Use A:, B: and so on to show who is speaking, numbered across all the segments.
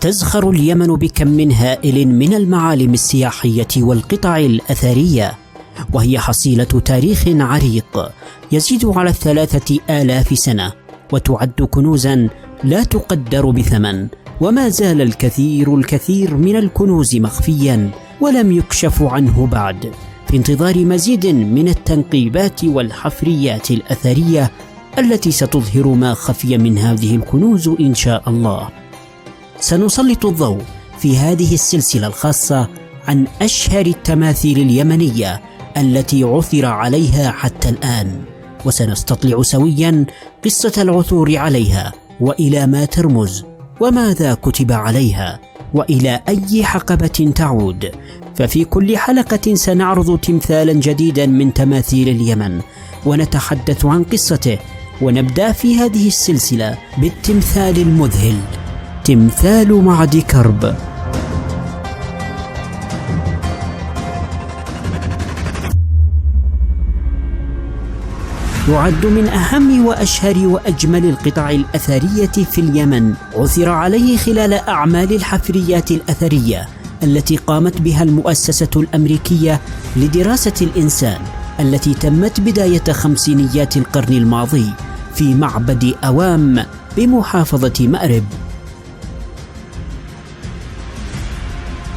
A: وتزخر اليمن بكم هائل من المعالم السياحية والقطع الأثرية، وهي حصيلة تاريخ عريق يزيد على 3000 سنة، وتعد كنوزا لا تقدر بثمن. وما زال الكثير من الكنوز مخفيا ولم يكشف عنه بعد، في انتظار مزيد من التنقيبات والحفريات الأثرية التي ستظهر ما خفي من هذه الكنوز إن شاء الله. سنسلط الضوء في هذه السلسلة الخاصة عن أشهر التماثيل اليمنية التي عثر عليها حتى الآن، وسنستطلع سويا قصة العثور عليها وإلى ما ترمز وماذا كتب عليها وإلى أي حقبة تعود. ففي كل حلقة سنعرض تمثالا جديدا من تماثيل اليمن ونتحدث عن قصته، ونبدأ في هذه السلسلة بالتمثال المذهل، تمثال معد كرب. يعد من أهم وأشهر وأجمل القطع الأثرية في اليمن، عثر عليه خلال أعمال الحفريات الأثرية التي قامت بها المؤسسة الأمريكية لدراسة الإنسان، التي تمت بداية خمسينيات القرن الماضي في معبد أوام بمحافظة مأرب،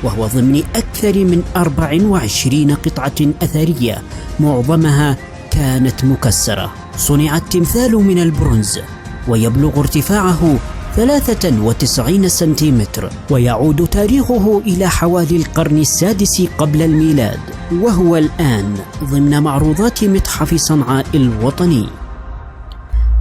A: وهو ضمن أكثر من 24 قطعة أثرية معظمها كانت مكسرة. صنع التمثال من البرونز، ويبلغ ارتفاعه 93 سنتيمتر، ويعود تاريخه إلى حوالي القرن السادس قبل الميلاد، وهو الآن ضمن معروضات متحف صنعاء الوطني.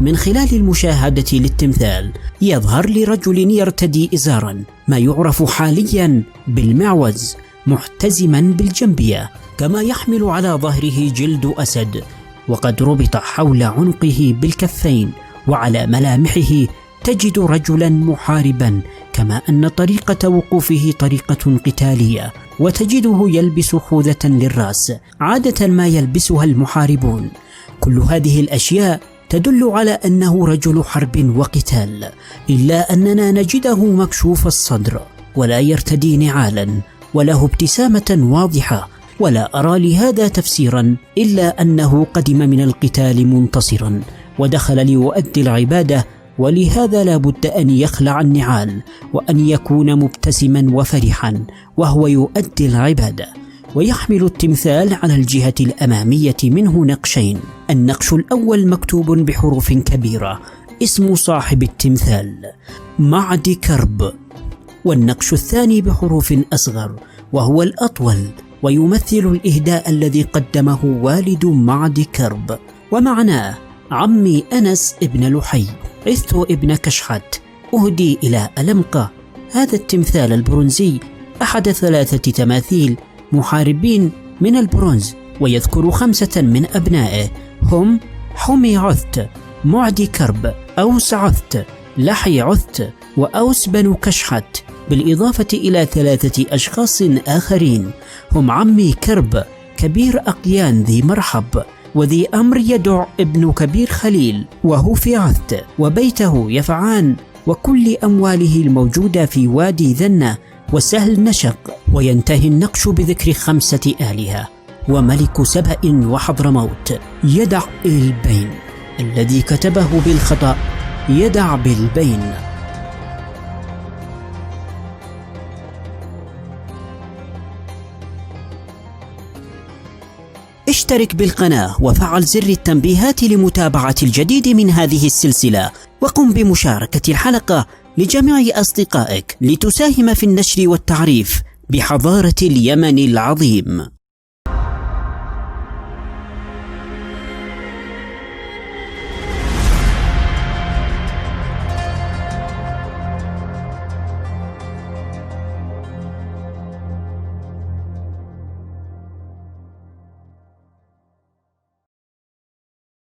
A: من خلال المشاهدة للتمثال يظهر لرجل يرتدي إزارا ما يعرف حاليا بالمعوز محتزما بالجنبية، كما يحمل على ظهره جلد أسد، وقد ربط حول عنقه بالكفين، وعلى ملامحه تجد رجلا محاربا، كما أن طريقة وقوفه طريقة قتالية، وتجده يلبس خوذة للرأس عادة ما يلبسها المحاربون. كل هذه الأشياء تدل على أنه رجل حرب وقتال، إلا أننا نجده مكشوف الصدر ولا يرتدي نعالا وله ابتسامة واضحة، ولا أرى لهذا تفسيرا إلا أنه قدم من القتال منتصرا ودخل ليؤدي العبادة، ولهذا لا بد أن يخلع النعال وأن يكون مبتسما وفرحا وهو يؤدي العبادة. ويحمل التمثال على الجهة الأمامية منه نقشين، النقش الأول مكتوب بحروف كبيرة اسم صاحب التمثال معد كرب، والنقش الثاني بحروف أصغر وهو الأطول، ويمثل الإهداء الذي قدمه والد معد كرب، ومعناه: عمي أنس ابن لحي عثت ابن كشحت أهدي إلى ألمقة. هذا التمثال البرونزي أحد 3 تماثيل محاربين من البرونز، ويذكر 5 من أبنائه هم حمي عثت، معد كرب، أوس عثت، لحي عثت، وأوس بن كشحت، بالإضافة إلى 3 أشخاص آخرين هم عمي كرب كبير أقيان ذي مرحب، وذي أمر يدع ابن كبير خليل وهو في عثت، وبيته يفعان، وكل أمواله الموجودة في وادي ذنة وسهل نشق. وينتهي النقش بذكر 5 آلهة، وملك سبأ وحضرموت يدع البين، الذي كتبه بالخطأ يدع بالبين. اشترك بالقناة وفعل زر التنبيهات لمتابعة الجديد من هذه السلسلة، وقم بمشاركة الحلقة لجميع أصدقائك لتساهم في النشر والتعريف بحضارة اليمن العظيم.